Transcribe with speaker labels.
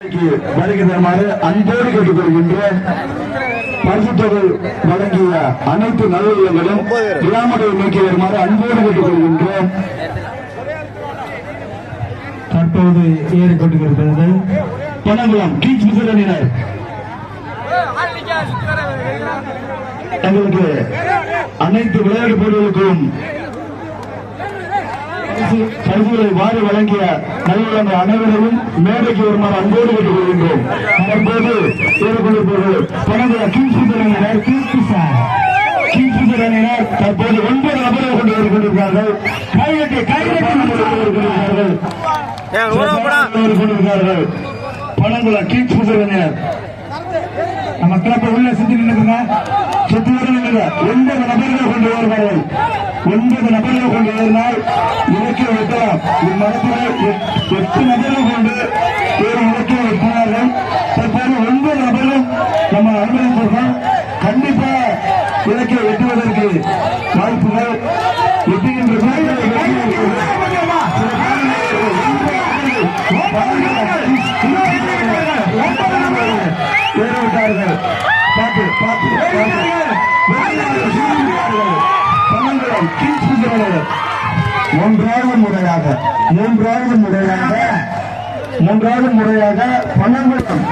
Speaker 1: வருகை தருமாறு அன்போடு கேட்டுக்கொள்கின்றோம். பரிசுத்தொகை வழங்கிய அனைத்து நல்லுள்ளங்களும் விழாமலை நோக்கி வருமாறு அன்போடு கேட்டுக்கொள்கின்றோம். தற்போது ஏறிக்கொண்டிருக்கிறது பனங்குளம் கீச் மிசரணியினர் எங்களுக்கு அனைத்து விளையாட்டு போட்டிகளுக்கும் பரிசுகளை வாரி வழங்கிய நல்ல அனைவரையும் மேடைக்கு வருமாறு அன்போடு கேட்டுக் கொள்கின்றோம். தற்போது ஏற்படுத்தப்போது பனங்குளம் கீச் மிசரணியினர் தற்போது 9 நபர்கள் கொண்டு வருகின்றார்கள். பனங்குளம் கீச் மிசரணியினர் நம்ம கிளப்ப உள்ள சுத்தி நின்றுங்க, சுத்தி நின்றுங்க. 9 நபர்கள் கொண்டு வருவார்கள். 9 நபர்கள் கொண்டு ஏறினால் இலக்கிய வைக்கலாம். இம்மரத்தில் 8 நபர்கள் கொண்டு ஒரு இலக்கிய வைக்கிறார்கள். தற்போது 9 நபர்களும் நம்ம அனுமதிச்சிருக்கோம். கண்டிப்பா இலக்கிய வெட்டுவதற்கு வாய்ப்புகள் வெட்டுகின்ற மூன்றாவது முறையாக பனங்குளம்